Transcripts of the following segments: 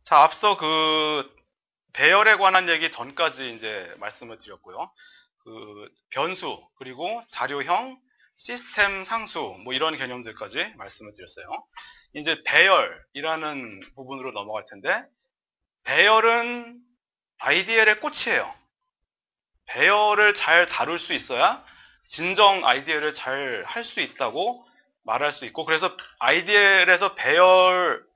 자, 앞서 그 배열에 관한 얘기 전까지 이제 말씀을 드렸고요. 그 변수, 그리고 자료형, 시스템 상수, 뭐 이런 개념들까지 말씀을 드렸어요. 이제 배열이라는 부분으로 넘어갈 텐데, 배열은 IDL의 꽃이에요. 배열을 잘 다룰 수 있어야 진정 IDL을 잘 할 수 있다고 말할 수 있고, 그래서 IDL에서 배열을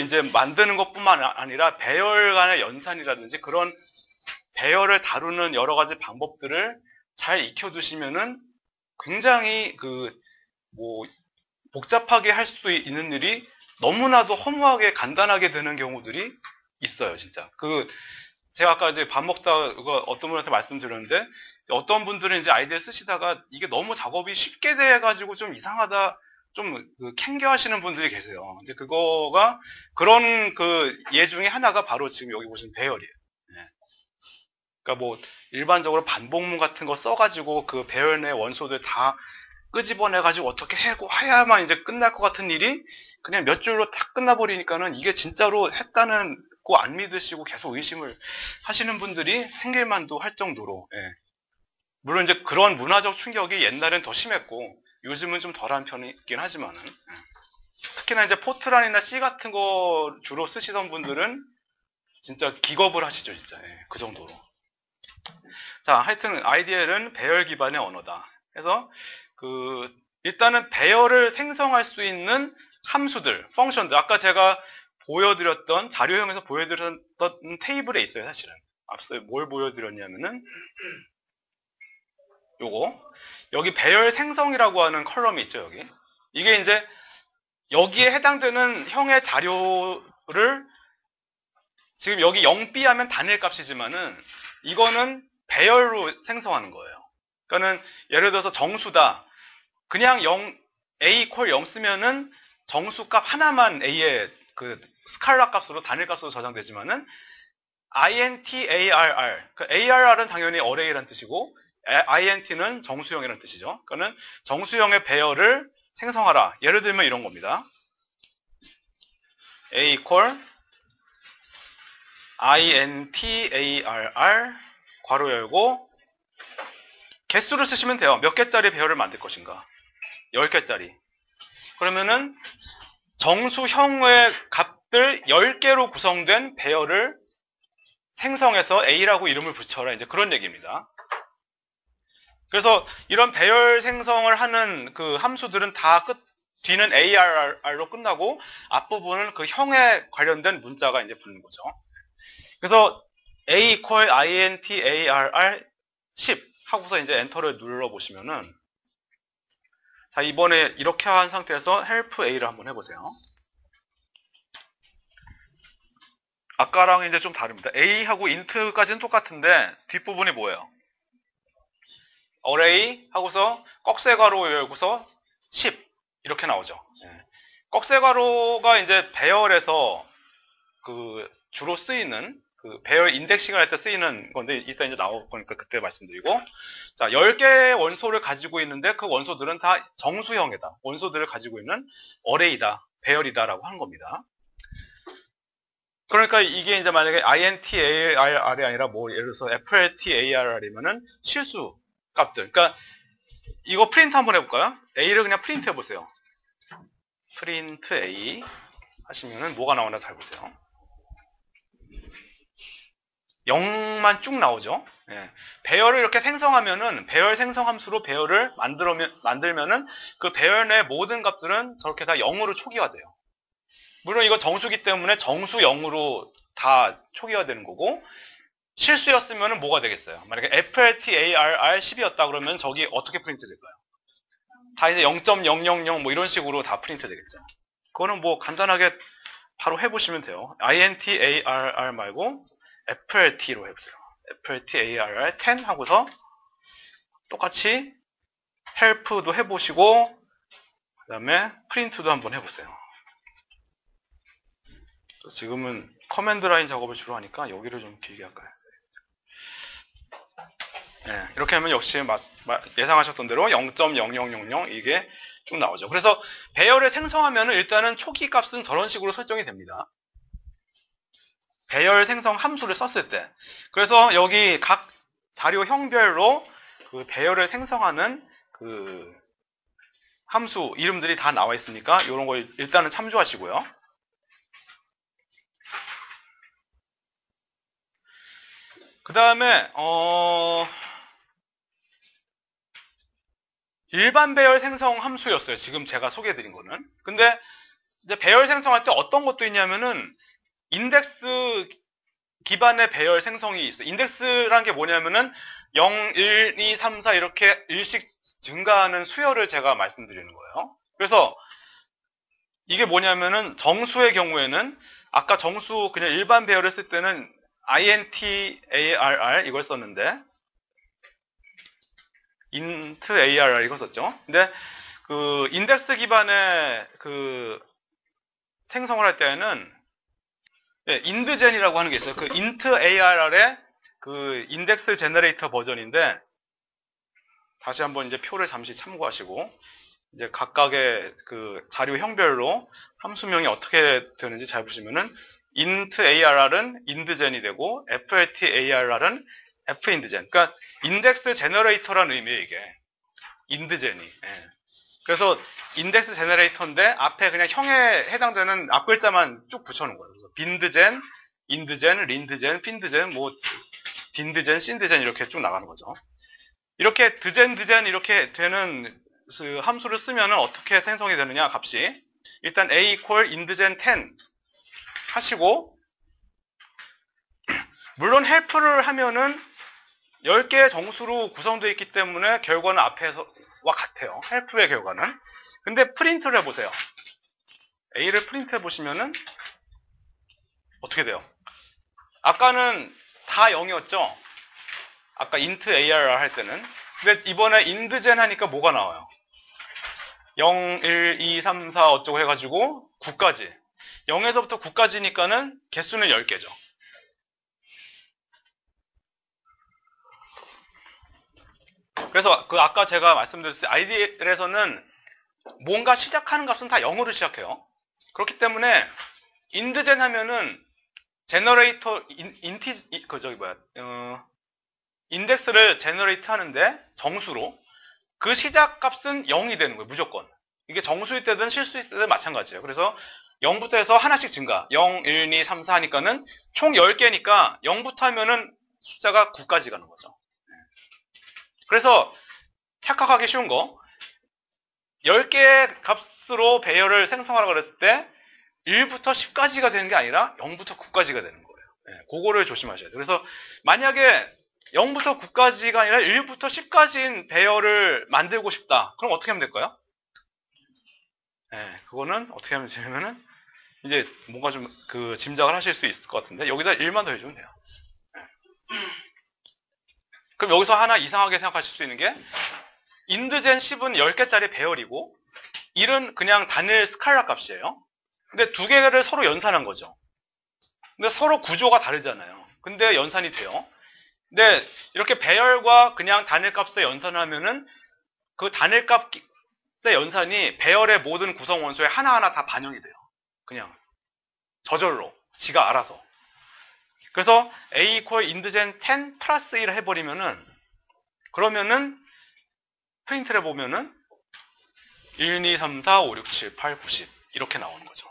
이제 만드는 것뿐만 아니라 배열 간의 연산이라든지 그런 배열을 다루는 여러 가지 방법들을 잘 익혀두시면은 굉장히 복잡하게 할 수 있는 일이 너무나도 허무하게 간단하게 되는 경우들이 있어요, 진짜. 제가 아까 이제 밥 먹다가 어떤 분한테 말씀드렸는데, 어떤 분들은 이제 아이디어 쓰시다가 이게 너무 작업이 쉽게 돼가지고 좀 이상하다, 좀 캥겨 하시는 분들이 계세요. 이제 그거가 그런 예 중에 하나가 바로 지금 여기 보시는 배열이에요. 네. 그러니까 뭐 일반적으로 반복문 같은 거 써가지고 그 배열 내 원소들 다 끄집어내가지고 어떻게 해야만 이제 끝날 것 같은 일이 그냥 몇 줄로 딱 끝나버리니까는 이게 진짜로 했다는 거 안 믿으시고 계속 의심을 하시는 분들이 생길만도 할 정도로, 예. 물론 이제 그런 문화적 충격이 옛날엔 더 심했고 요즘은 좀 덜한 편이긴 하지만은, 예. 특히나 이제 포트란이나 C 같은 거 주로 쓰시던 분들은 진짜 기겁을 하시죠, 진짜. 예, 그 정도로. 자, 하여튼 IDL은 배열 기반의 언어다. 그래서 일단은 배열을 생성할 수 있는 함수들, 펑션들, 아까 제가 보여드렸던 자료형에서 보여드렸던 테이블에 있어요, 사실은. 앞서 뭘 보여드렸냐면은 요거, 여기 배열 생성이라고 하는 컬럼이 있죠, 여기. 이게 이제 여기에 해당되는 형의 자료를 지금 여기 0B 하면 단일 값이지만은 이거는 배열로 생성하는 거예요. 그러니까는 예를 들어서 정수다. 그냥 A 콜 0 쓰면은 정수 값 하나만 A의 스칼라 값으로 단일 값으로 저장되지만은 INTARR, ARR은 당연히 어레이라는 뜻이고 INT는 정수형이라는 뜻이죠. 그러니까는 정수형의 배열을 생성하라. 예를 들면 이런 겁니다. A 콜 INTARR 괄호 열고 개수를 쓰시면 돼요. 몇 개짜리 배열을 만들 것인가? 10개짜리. 그러면은 정수형의 값들 10개로 구성된 배열을 생성해서 A라고 이름을 붙여라. 이제 그런 얘기입니다. 그래서 이런 배열 생성을 하는 그 함수들은 다 뒤는 ARR로 끝나고 앞부분은 그 형에 관련된 문자가 이제 붙는 거죠. 그래서 A equal INTARR 10 하고서 이제 엔터를 눌러 보시면은, 자, 이번에 이렇게 한 상태에서 help A를 한번 해보세요. 아까랑 이제 좀 다릅니다. A하고 int까지는 똑같은데 뒷부분이 뭐예요? array 하고서 꺽쇠가로 열고서 10 이렇게 나오죠. 네. 꺽쇠가로가 이제 배열에서 주로 쓰이는 배열 인덱싱을 할 때 쓰이는 건데 이따 이제 나올 거니까 그때 말씀드리고, 자, 10개의 원소를 가지고 있는데 그 원소들은 다 정수형이다. 원소들을 가지고 있는 array다, 배열이다라고 하는 겁니다. 그러니까 이게 이제 만약에 INTARR이 아니라 뭐 예를 들어서 FLTARR이면은 실수 값들. 그러니까 이거 프린트 한번 해볼까요? A를 그냥 프린트 해보세요. 프린트 A 하시면은 뭐가 나오나 잘 보세요. 0만 쭉 나오죠. 예. 배열을 이렇게 생성하면은 배열 생성 함수로 배열을 만들면은 그 배열 내 모든 값들은 저렇게 다 0으로 초기화돼요. 물론 이거 정수기 때문에 정수 0으로 다 초기화되는 거고, 실수였으면은 뭐가 되겠어요? 만약에 FLTARR 10이었다 그러면 저기 어떻게 프린트 될까요? 다 이제 0.000 뭐 이런 식으로 다 프린트 되겠죠. 그거는 뭐 간단하게 바로 해보시면 돼요. INTARR 말고 FLT로 해보세요. FLTARR 10 하고서 똑같이 help도 해보시고 그 다음에 print도 한번 해보세요. 지금은 커맨드 라인 작업을 주로 하니까 여기를 좀 길게 할까요? 네, 이렇게 하면 역시 예상하셨던 대로 0.0000 이게 쭉 나오죠. 그래서 배열을 생성하면 일단은 초기 값은 저런 식으로 설정이 됩니다. 배열 생성 함수를 썼을 때. 그래서 여기 각 자료형별로 그 배열을 생성하는 그 함수 이름들이 다 나와 있으니까 이런 거 일단은 참조하시고요. 그 다음에 일반 배열 생성 함수였어요. 지금 제가 소개해드린 거는. 근데 이제 배열 생성할 때 어떤 것도 있냐면은 인덱스 기반의 배열 생성이 있어요. 인덱스라는 게 뭐냐면은 0, 1, 2, 3, 4 이렇게 일씩 증가하는 수열을 제가 말씀드리는 거예요. 그래서 이게 뭐냐면은 정수의 경우에는 아까 정수 그냥 일반 배열을 쓸 때는 int arr 이걸 썼는데 int arr 이거 썼죠. 근데 그 인덱스 기반의 그 생성을 할 때는 인드젠이라고 하는 게 있어요. 그 int arr의 그 인덱스 제너레이터 버전인데 다시 한번 이제 표를 잠시 참고하시고 이제 각각의 그 자료형별로 함수명이 어떻게 되는지 잘 보시면은 int arr은 인드젠이 되고 flt arr은 findgen. 그러니까 인덱스 제너레이터라는 의미예요, 이게. 인드젠이. 예. 그래서 인덱스 제너레이터인데 앞에 그냥 형에 해당되는 앞글자만 쭉 붙여놓은 거예요. 그래서 빈드젠, 인드젠, 린드젠, 핀드젠, 뭐 빈드젠, 신드젠 이렇게 쭉 나가는 거죠. 이렇게 드젠 이렇게 되는 그 함수를 쓰면은 어떻게 생성이 되느냐, 값이. 일단 a equal 인드젠 10 하시고, 물론 help를 하면은 10개의 정수로 구성되어 있기 때문에 결과는 앞에서와 같아요. help의 결과는. 근데 프린트를 해보세요. a를 프린트 해보시면은 어떻게 돼요? 아까는 다 0이었죠? 아까 int arr 할 때는. 근데 이번에 인드젠 하니까 뭐가 나와요? 0, 1, 2, 3, 4 어쩌고 해가지고 9까지. 0에서부터 9까지니까는 개수는 10개죠. 그래서 그 아까 제가 말씀드렸을 때 IDL에서는 뭔가 시작하는 값은 다 0으로 시작해요. 그렇기 때문에 인드젠 하면은 제너레이터 인덱스를 제너레이트 하는데 정수로 그 시작 값은 0이 되는 거예요. 무조건. 이게 정수일 때든 실수일 때든 마찬가지예요. 그래서 0부터 해서 하나씩 증가. 0, 1, 2, 3, 4 하니까는 총 10개니까 0부터 하면은 숫자가 9까지 가는 거죠. 그래서 착각하기 쉬운 거, 10개의 값으로 배열을 생성하라고 그랬을 때 1부터 10까지가 되는 게 아니라 0부터 9까지가 되는 거예요. 그거를 조심하셔야 돼요. 그래서 만약에 0부터 9까지가 아니라 1부터 10까지인 배열을 만들고 싶다. 그럼 어떻게 하면 될까요? 그거는 어떻게 하면 되냐면은 이제 뭔가 좀 그 짐작을 하실 수 있을 것 같은데 여기다 1만 더 해주면 돼요. 그럼 여기서 하나 이상하게 생각하실 수 있는 게 인드젠 10은 10개짜리 배열이고 1은 그냥 단일 스칼라 값이에요. 근데 두 개를 서로 연산한 거죠. 근데 서로 구조가 다르잖아요. 근데 연산이 돼요. 근데 이렇게 배열과 그냥 단일 값의 연산을 하면은 그 단일 값의 연산이 배열의 모든 구성 원소에 하나하나 다 반영이 돼요. 그냥 저절로 지가 알아서. 그래서 a equal 인드젠 10 플러스 1을 해버리면은 그러면은 프린트를 해보면은 1, 2, 3, 4, 5, 6, 7, 8, 9, 10 이렇게 나오는 거죠.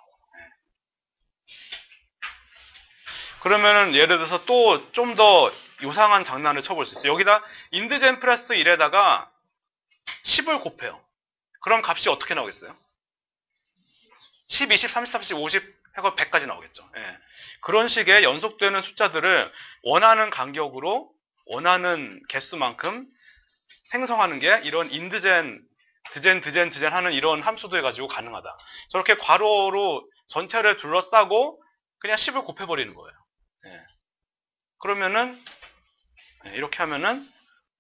그러면은 예를 들어서 또 좀 더 요상한 장난을 쳐볼 수 있어요. 여기다 인드젠 플러스 1에다가 10을 곱해요. 그럼 값이 어떻게 나오겠어요? 10, 20, 30, 40, 50 해서 100까지 나오겠죠. 그런 식의 연속되는 숫자들을 원하는 간격으로 원하는 개수만큼 생성하는 게 이런 인드젠, 드젠 하는 이런 함수들 가지고 가능하다. 저렇게 괄호로 전체를 둘러싸고 그냥 10을 곱해버리는 거예요. 그러면은 이렇게 하면은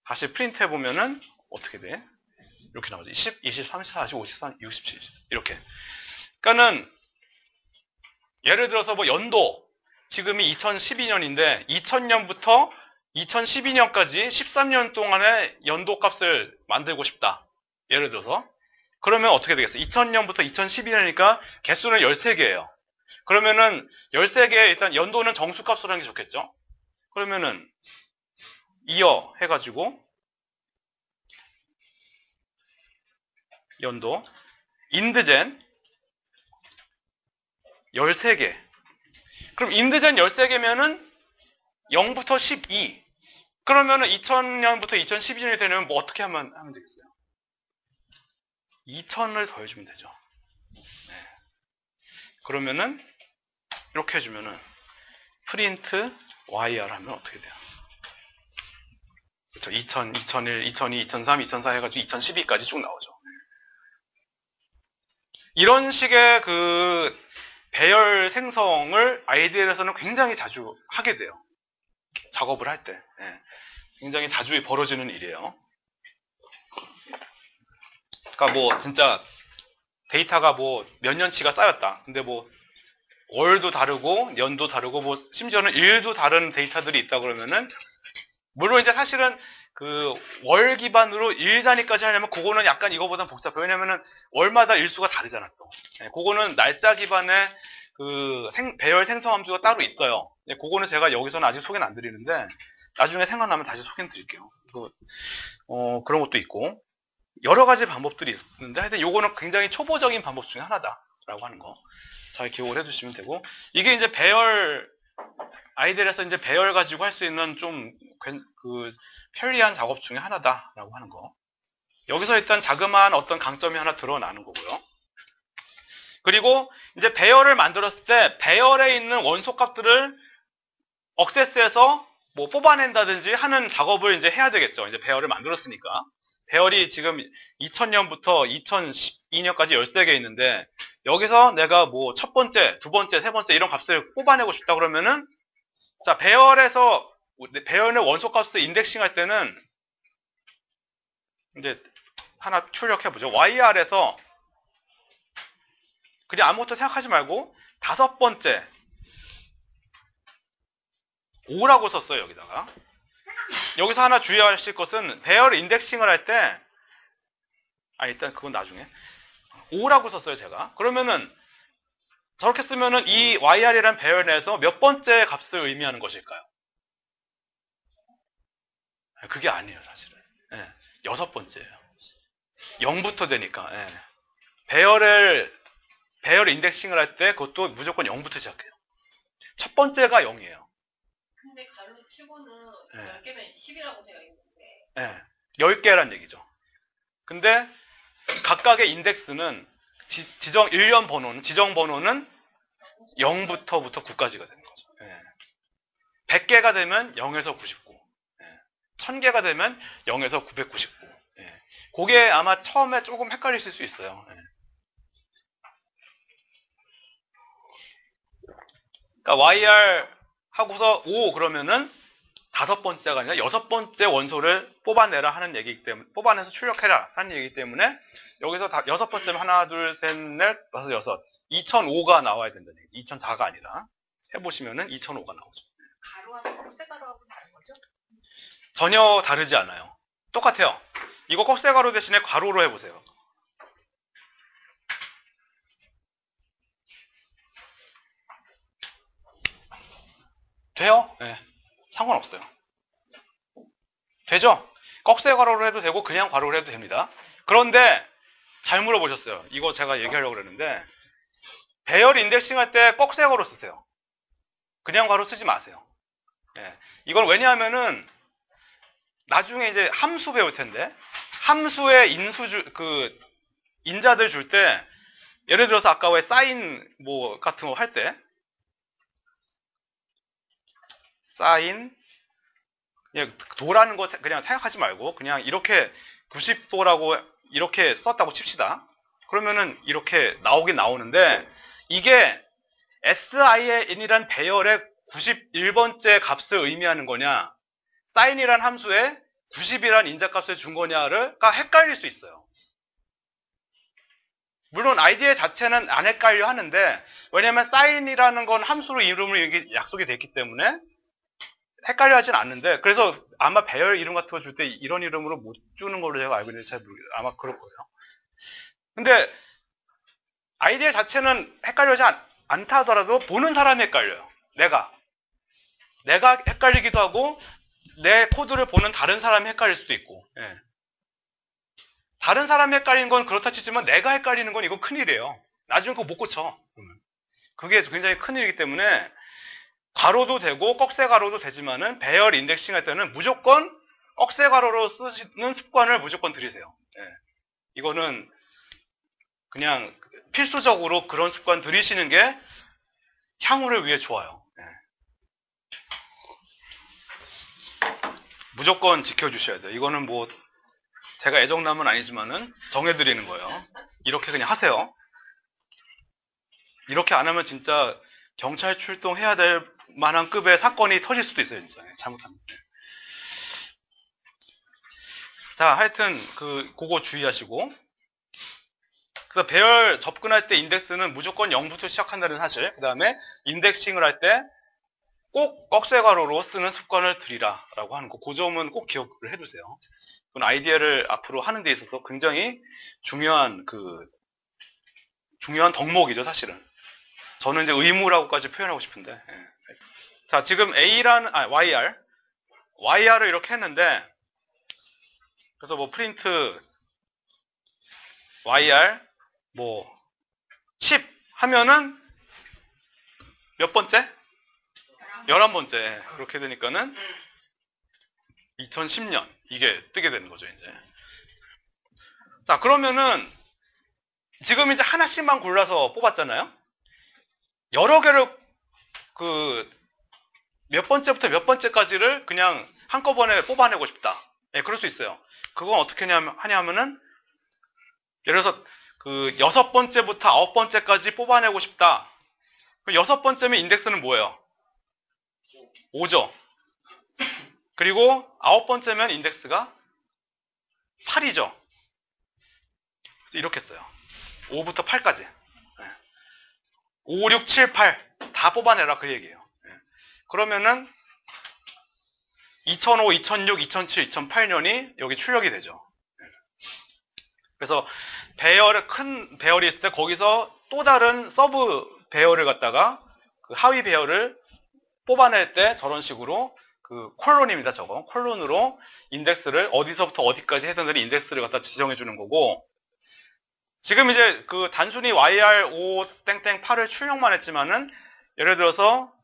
다시 프린트 해보면은 어떻게 돼? 이렇게 나오죠. 10, 20, 30, 40, 50, 60, 70 이렇게. 그러니까는 예를 들어서 뭐 연도 지금이 2012년인데 2000년부터 2012년까지 13년 동안의 연도 값을 만들고 싶다. 예를 들어서 그러면 어떻게 되겠어요? 2000년부터 2012년이니까 개수는 13개예요. 그러면은 13개 일단 연도는 정수값으로 하는 게 좋겠죠? 그러면은 이어 해가지고 연도 인드젠 13개. 그럼 인드젠 13개면은 0부터 12. 그러면은 2000년부터 2012년이 되면 뭐 어떻게 하면 되겠어요? 2000을 더해주면 되죠. 네. 그러면은 이렇게 해주면은 프린트 YR 하면 어떻게 돼요? 그렇죠. 2000, 2001, 2002, 2003, 2004 해가지고 2012까지 쭉 나오죠. 이런 식의 그 배열 생성을 IDL에서는 굉장히 자주 하게 돼요. 작업을 할 때. 네. 굉장히 자주 벌어지는 일이에요. 그러니까 뭐 진짜 데이터가 뭐 몇 년치가 쌓였다. 근데 뭐 월도 다르고 년도 다르고 뭐 심지어는 일도 다른 데이터들이 있다 그러면은 물론 이제 사실은 그 월 기반으로 일 단위까지 하려면 그거는 약간 이거보다는 복잡해요. 왜냐면은 월마다 일수가 다르잖아 또. 네, 그거는 날짜 기반의 그 배열 생성 함수가 따로 있어요. 네, 그거는 제가 여기서는 아직 소개는 안 드리는데 나중에 생각나면 다시 소개는 드릴게요. 그런 것도 있고 여러 가지 방법들이 있는데 하여튼 요거는 굉장히 초보적인 방법 중에 하나다라고 하는 거 잘 기억을 해두시면 되고 이게 이제 배열 아이들에서 이제 배열 가지고 할 수 있는 좀 그 편리한 작업 중에 하나다라고 하는 거. 여기서 일단 자그마한 어떤 강점이 하나 드러나는 거고요. 그리고 이제 배열을 만들었을 때 배열에 있는 원소 값들을 억세스해서 뭐 뽑아낸다든지 하는 작업을 이제 해야 되겠죠. 이제 배열을 만들었으니까. 배열이 지금 2000년부터 2012년까지 13개 있는데 여기서 내가 뭐 첫 번째, 두 번째, 세 번째 이런 값을 뽑아내고 싶다 그러면은 자, 배열에서 배열의 원소 값을 인덱싱 할 때는 이제 하나 출력해 보죠. YR에서 그냥 아무것도 생각하지 말고 다섯 번째 5라고 썼어요, 여기다가. 여기서 하나 주의하실 것은 배열 인덱싱을 할 때, 일단 그건 나중에. 5라고 썼어요, 제가. 그러면은, 저렇게 쓰면은 이 YR이라는 배열 내에서 몇 번째 값을 의미하는 것일까요? 그게 아니에요, 사실은. 네, 여섯 번째예요. 0부터 되니까. 네. 배열 인덱싱을 할 때 그것도 무조건 0부터 시작해요. 첫 번째가 0이에요. 근데 가로 치고는 네. 10개면 10이라고 되어 있는데. 네. 10개란 얘기죠. 근데 각각의 인덱스는 지정 번호는 0부터 9까지가 되는 거죠. 네. 100개가 되면 0에서 99. 네. 1000개가 되면 0에서 999. 네. 그게 아마 처음에 조금 헷갈리실 수 있어요. 네. 그러니까 YR 하고서 5 그러면은 다섯 번째가 아니라 여섯 번째 원소를 뽑아내라 하는 얘기이기 때문에, 뽑아내서 출력해라 하는 얘기이기 때문에, 여기서 여섯 번째면 하나, 둘, 셋, 넷, 다섯, 여섯. 2005가 나와야 된다는 얘기. 2004가 아니라. 해보시면은 2005가 나오죠. 가로하고 콕세가로하고 다른 거죠? 전혀 다르지 않아요. 똑같아요. 이거 꺽쇠가로 대신에 괄호로 해보세요. 돼요? 네. 상관없어요. 되죠? 꺽쇠괄호로 해도 되고 그냥 괄호로 해도 됩니다. 그런데 잘 물어보셨어요. 이거 제가 얘기하려고 그랬는데 배열 인덱싱 할 때 꺽쇠괄호 쓰세요. 그냥 괄호 쓰지 마세요. 네. 이건 왜냐하면은 나중에 이제 함수 배울 텐데 함수의 인자들 줄 때 예를 들어서 아까 왜 사인 뭐 같은 거 할 때 사인 그냥 도라는 거 그냥 생각하지 말고 그냥 이렇게 90도라고 이렇게 썼다고 칩시다. 그러면은 이렇게 나오긴 나오는데 이게 SIN이란 배열의 91번째 값을 의미하는 거냐 사인이란 함수에 90이란 인자값을 준 거냐가 헷갈릴 수 있어요. 물론 아이디어 자체는 안 헷갈려 하는데 왜냐면 사인이라는 건 함수로 이름을 이렇게 약속이 됐기 때문에 헷갈려 하진 않는데 그래서 아마 배열 이름 같은 거 줄 때 이런 이름으로 못 주는 걸로 제가 알고 있는데 잘 모르겠어요. 아마 그럴 거예요. 근데 아이디어 자체는 헷갈려 하지 않다 하더라도 보는 사람이 헷갈려요. 내가 헷갈리기도 하고 내 코드를 보는 다른 사람이 헷갈릴 수도 있고. 예. 다른 사람이 헷갈리는 건 그렇다 치지만 내가 헷갈리는 건 이건 큰일이에요. 나중에 그거 못 고쳐. 그게 굉장히 큰일이기 때문에 가로도 되고 꺽쇠 가로도 되지만은 배열 인덱싱 할 때는 무조건 꺽쇠 가로로 쓰시는 습관을 무조건 들이세요. 예. 이거는 그냥 필수적으로 그런 습관 들이시는 게 향후를 위해 좋아요. 예. 무조건 지켜주셔야 돼요. 이거는 뭐 제가 애정남은 아니지만은 정해드리는 거예요. 이렇게 그냥 하세요. 이렇게 안 하면 진짜 경찰 출동해야 될 만한 급의 사건이 터질 수도 있어요. 진짜 잘못하면. 자, 하여튼 그거 주의하시고. 그래서 배열 접근할 때 인덱스는 무조건 0부터 시작한다는 사실. 그 다음에 인덱싱을 할 때 꼭 꺽쇠 가로로 쓰는 습관을 들이라 라고 하는 거. 그 점은 꼭 기억을 해두세요. 그건 아이디어를 앞으로 하는 데 있어서 굉장히 중요한 덕목이죠, 사실은. 저는 이제 의무라고까지 표현하고 싶은데. 예. 자, 지금 YR을 이렇게 했는데, 그래서 뭐 프린트 YR 10 하면은 몇 번째? 11번째. 그렇게 되니까는 2010년 이게 뜨게 되는 거죠, 이제. 자, 그러면은 지금 이제 하나씩만 골라서 뽑았잖아요. 여러 개를 몇 번째부터 몇 번째까지를 그냥 한꺼번에 뽑아내고 싶다. 예, 그럴 수 있어요. 그건 어떻게 하냐면은 예를 들어서 6번째부터 9번째까지 뽑아내고 싶다. 그럼 6번째면 인덱스는 뭐예요? 5죠. 그리고 9번째면 인덱스가 8이죠. 이렇게 써요. 5부터 8까지. 5, 6, 7, 8 다 뽑아내라 그 얘기예요. 그러면은 2005, 2006, 2007, 2008년이 여기 출력이 되죠. 그래서 큰 배열이 있을 때 거기서 또 다른 서브 배열을 갖다가 그 하위 배열을 뽑아낼 때 저런 식으로 콜론입니다. 저거 콜론으로 인덱스를 어디서부터 어디까지 해야 되는 인덱스를 갖다 지정해 주는 거고, 지금 이제 단순히 YR5-8을 출력만 했지만은 예를 들어서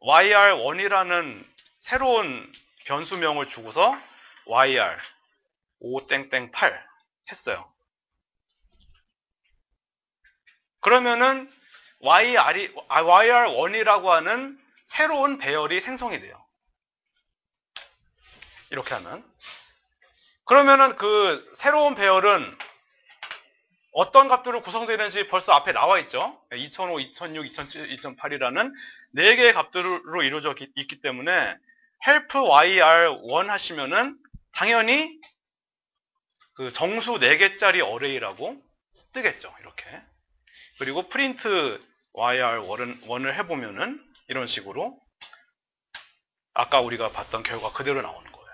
YR1이라는 새로운 변수명을 주고서 YR5-8 했어요. 그러면은 YR1이라고 하는 새로운 배열이 생성이 돼요. 이렇게 하면. 그러면은 새로운 배열은 어떤 값들로 구성되는지 벌써 앞에 나와 있죠. 2005, 2006, 2007, 2008이라는 4개의 값들로 이루어져 있기 때문에 help YR1 하시면은 당연히 정수 4개짜리 어레이라고 뜨겠죠. 이렇게. 그리고 프린트 YR1을 해보면은 이런 식으로 아까 우리가 봤던 결과 그대로 나오는 거예요.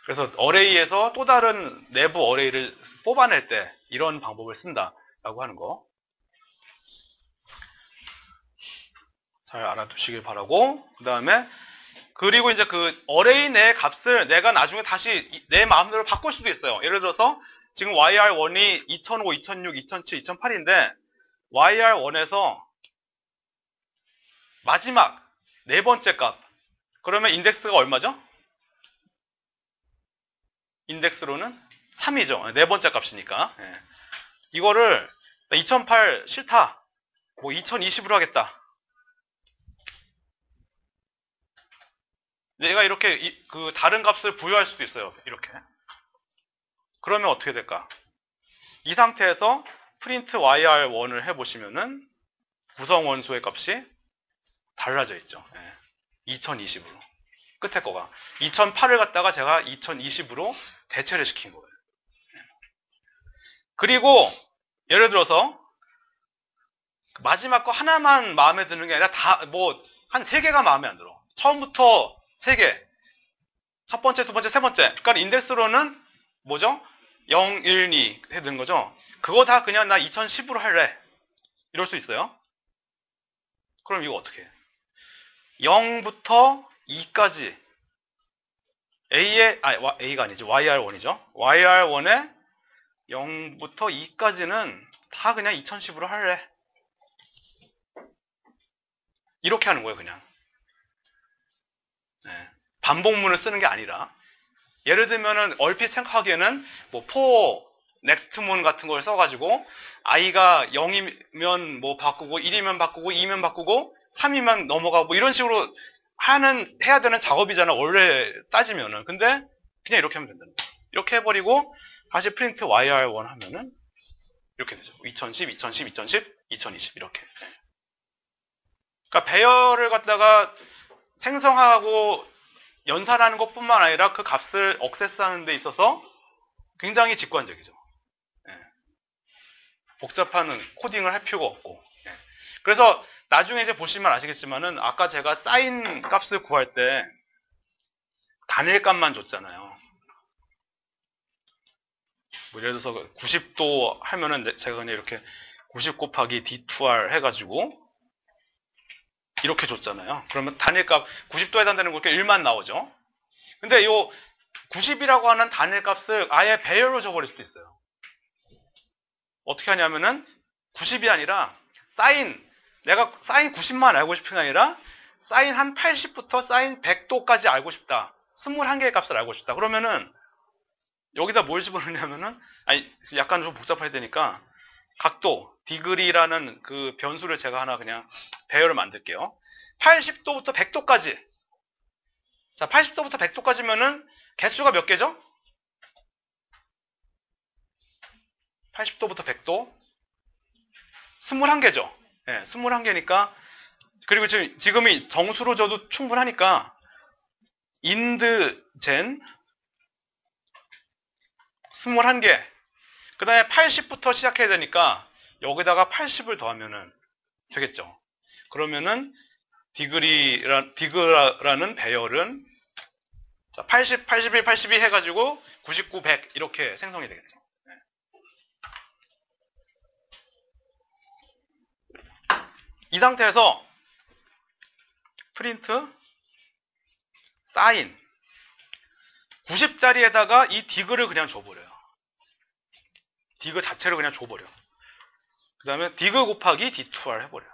그래서 어레이에서 또 다른 내부 어레이를 뽑아낼 때 이런 방법을 쓴다라고 하는 거 잘 알아두시길 바라고. 그 다음에 그리고 이제 어레이 내 값을 내가 나중에 다시 내 마음대로 바꿀 수도 있어요. 예를 들어서 지금 YR1이 2005, 2006, 2007, 2008인데 YR1에서 마지막 4번째 값, 그러면 인덱스가 얼마죠? 인덱스로는 3이죠. 4번째 값이니까. 예. 이거를 2008 싫다. 2020으로 하겠다. 내가 이렇게 다른 값을 부여할 수도 있어요. 이렇게. 그러면 어떻게 될까? 이 상태에서 프린트 YR1을 해보시면은 구성 원소의 값이 달라져 있죠. 예. 2020으로. 끝에 거가. 2008을 갖다가 제가 2020으로 대체를 시킨 거예요. 그리고 예를 들어서 마지막 거 하나만 마음에 드는 게 아니라 한 3개가 마음에 안 들어. 처음부터 3개. 첫 번째, 두 번째, 세 번째. 그러니까 인덱스로는 뭐죠? 0, 1, 2 해야 되는 거죠. 그거 다 그냥 나 2010으로 할래. 이럴 수 있어요. 그럼 이거 어떻게 해? 0부터 2까지 A가 아니지 YR1이죠. YR1에 0부터 2까지는 다 그냥 2010으로 할래. 이렇게 하는 거예요, 그냥. 네. 반복문을 쓰는 게 아니라. 예를 들면은 얼핏 생각하기에는 뭐 for 넥스트문 같은 걸 써가지고 i가 0이면 뭐 바꾸고 1이면 바꾸고 2면 바꾸고 3이면 넘어가고 이런 식으로 해야 되는 작업이잖아, 원래 따지면은. 근데 그냥 이렇게 하면 된다는 거예요. 이렇게 해버리고 다시 프린트 YR1 하면은 이렇게 되죠. 2010, 2010, 2010, 2020 이렇게. 그러니까 배열을 갖다가 생성하고 연산하는 것뿐만 아니라 그 값을 억세스하는 데 있어서 굉장히 직관적이죠. 예. 복잡한 코딩을 할 필요가 없고. 예. 그래서 나중에 이제 보시면 아시겠지만은 아까 제가 사인 값을 구할 때 단일 값만 줬잖아요. 뭐 예를 들어서 90도 하면은 제가 그냥 이렇게 90 곱하기 D2R 해가지고 이렇게 줬잖아요. 그러면 단일값 90도에 해당되는 거 이렇게 1만 나오죠. 근데 요 90이라고 하는 단일값을 아예 배열로 줘버릴 수도 있어요. 어떻게 하냐면은 90이 아니라 내가 사인 90만 알고 싶은 게 아니라 사인 한 80부터 사인 100도까지 알고 싶다. 21개의 값을 알고 싶다. 그러면은 여기다 뭘 집어넣냐면은 약간 좀 복잡해야 되니까 각도 디그리라는 그 변수를 제가 하나 그냥 배열을 만들게요. 80도부터 100도까지. 자, 80도부터 100도까지면은 개수가 몇 개죠? 80도부터 100도 21개죠. 네, 21개니까. 그리고 지금이 정수로 줘도 충분하니까 인드젠 21개. 그 다음에 80부터 시작해야 되니까 여기다가 80을 더하면은 되겠죠. 그러면은 디그라는 배열은 80, 81, 82 해가지고 99, 100 이렇게 생성이 되겠죠. 네. 이 상태에서 프린트 사인 90짜리에다가 이 디그를 그냥 줘버려요. 디그 자체를 그냥 줘버려. 그 다음에 디그 곱하기 D2R 해버려요.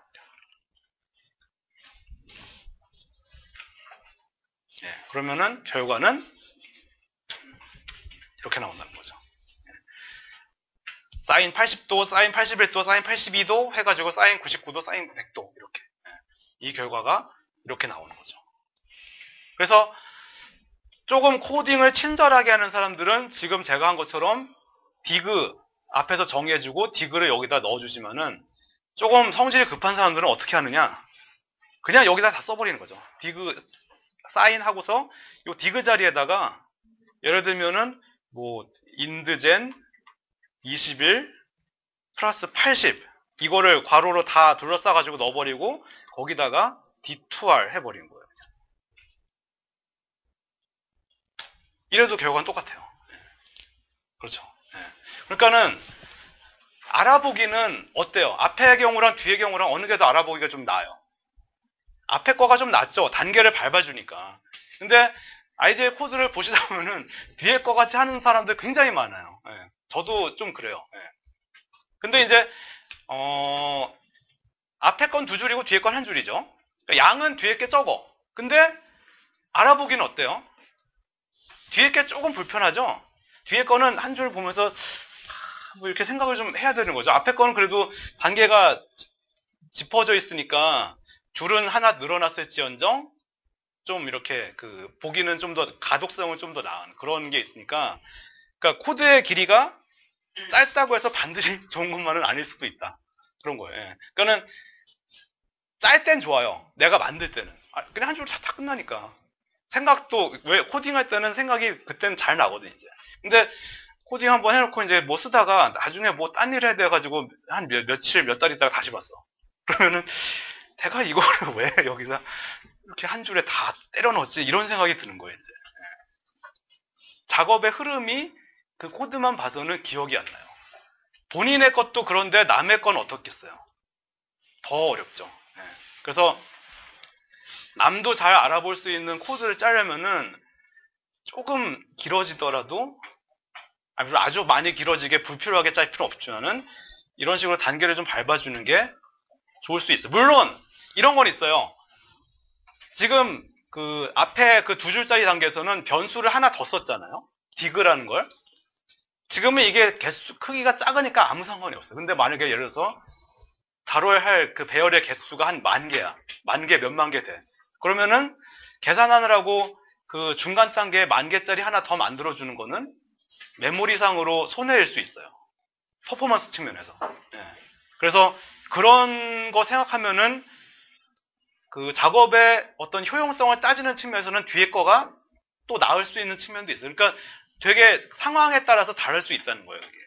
예, 그러면은 결과는 이렇게 나온다는 거죠. 사인 80도, 사인 81도, 사인 82도 해가지고 사인 99도, 사인 100도 이렇게. 예, 이 결과가 이렇게 나오는 거죠. 그래서 조금 코딩을 친절하게 하는 사람들은 지금 제가 한 것처럼 디그 앞에서 정해주고 디그를 여기다 넣어주시면은 조금 성질이 급한 사람들은 어떻게 하느냐, 그냥 여기다 다 써버리는 거죠. 디그 사인 하고서 이 디그 자리에다가 예를 들면은 뭐 인드젠 21 플러스 80 이거를 괄호로 다 둘러싸 가지고 넣어버리고 거기다가 D2R 해버리는 거예요. 이래도 결과는 똑같아요. 그렇죠. 그러니까는 알아보기는 어때요? 앞의 경우랑 뒤의 경우랑 어느 게 더 알아보기가 좀 나아요? 앞에 거가 좀 낫죠. 단계를 밟아주니까. 근데 아이디어 코드를 보시다 보면은 뒤에 거 같이 하는 사람들 굉장히 많아요. 예. 저도 좀 그래요. 예. 근데 이제 앞에 건 두 줄이고 뒤에 건 한 줄이죠. 그러니까 양은 뒤에 게 적어. 근데 알아보기는 어때요? 뒤에 게 조금 불편하죠? 뒤에 거는 한 줄 보면서 뭐 이렇게 생각을 좀 해야 되는 거죠. 앞에 거는 그래도 단계가 짚어져 있으니까 줄은 하나 늘어났을지언정 좀 이렇게 보기는 좀 더 가독성은 좀 더 나은 그런 게 있으니까, 그러니까 코드의 길이가 짧다고 해서 반드시 좋은 것만은 아닐 수도 있다. 그런 거예요. 예. 그러니까는 짤 땐 좋아요. 내가 만들 때는. 그냥 한 줄 다 끝나니까. 생각도, 왜 코딩할 때는 생각이 그때는 잘 나거든, 이제. 근데 코딩 한번 해놓고 이제 뭐 쓰다가 나중에 뭐 딴 일 해야 돼가지고 한 며칠, 몇 달 있다가 다시 봤어. 그러면은 내가 이거를 왜 여기다 이렇게 한 줄에 다 때려 넣었지? 이런 생각이 드는 거예요, 이제. 작업의 흐름이 그 코드만 봐서는 기억이 안 나요. 본인의 것도 그런데 남의 건 어떻겠어요? 더 어렵죠. 예. 그래서 남도 잘 알아볼 수 있는 코드를 짜려면은 조금 길어지더라도 아주 많이 길어지게 불필요하게 짤 필요 없지만은 이런 식으로 단계를 좀 밟아주는 게 좋을 수 있어요. 물론 이런 건 있어요. 지금 그 앞에 그 두 줄짜리 단계에서는 변수를 하나 더 썼잖아요. dig라는 걸. 지금은 이게 개수 크기가 작으니까 아무 상관이 없어요. 근데 만약에 예를 들어서 다뤄야 할 그 배열의 개수가 한 10,000개야. 10,000개, 몇만 개 돼. 그러면은 계산하느라고 그 중간 단계에 10,000개짜리 하나 더 만들어주는 거는 메모리상으로 손해일 수 있어요. 퍼포먼스 측면에서. 예. 그래서 그런 거 생각하면은 그 작업의 어떤 효용성을 따지는 측면에서는 뒤에 거가 또 나을 수 있는 측면도 있어요. 그러니까 되게 상황에 따라서 다를 수 있다는 거예요. 이게.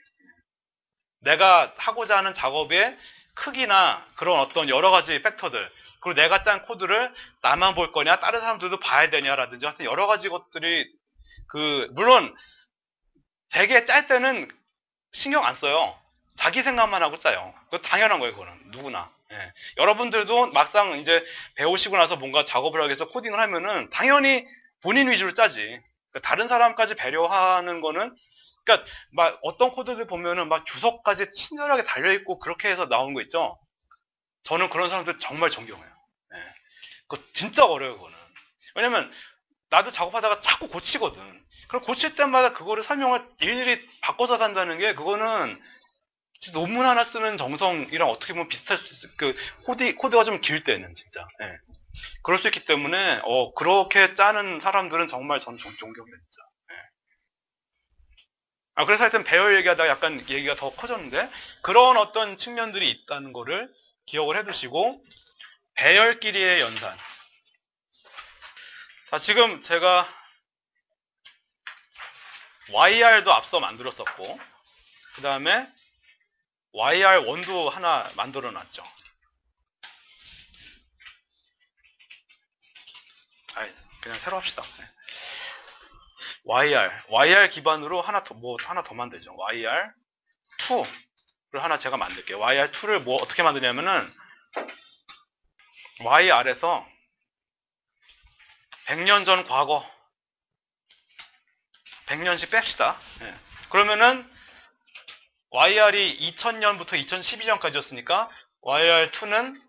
내가 하고자 하는 작업의 크기나 그런 어떤 여러 가지 팩터들, 그리고 내가 짠 코드를 나만 볼 거냐, 다른 사람들도 봐야 되냐라든지 하여튼 여러 가지 것들이 물론 되게 짤 때는 신경 안 써요. 자기 생각만 하고 짜요. 그거 당연한 거예요, 그거는. 누구나. 예. 여러분들도 막상 이제 배우시고 나서 뭔가 작업을 하기 위해서 코딩을 하면은 당연히 본인 위주로 짜지. 그러니까 다른 사람까지 배려하는 거는, 그러니까 막 어떤 코드들 보면은 막 주석까지 친절하게 달려있고 그렇게 해서 나온 거 있죠? 저는 그런 사람들 정말 존경해요. 예. 그거 진짜 어려워요, 그거는. 왜냐면 나도 작업하다가 자꾸 고치거든. 그럼 고칠 때마다 그거를 설명을 일일이 바꿔서 한다는 게 그거는 논문 하나 쓰는 정성이랑 어떻게 보면 비슷할 수 있어요. 그 코드가 좀 길 때는 진짜. 예. 그럴 수 있기 때문에 그렇게 짜는 사람들은 정말 저는 존경해요, 진짜. 예. 그래서 하여튼 배열 얘기하다가 약간 얘기가 더 커졌는데 그런 어떤 측면들이 있다는 거를 기억을 해두시고 배열끼리의 연산. 자, 지금 제가 YR도 앞서 만들었었고 그 다음에 YR1도 하나 만들어 놨죠. 그냥 새로 합시다. YR 기반으로 하나 더 만들죠. YR2를 하나 제가 만들게요. YR2를 어떻게 만드냐면은 YR에서 100년 전 과거 100년씩 뺍시다. 예. 그러면은 YR이 2000년부터 2012년까지였으니까 YR2는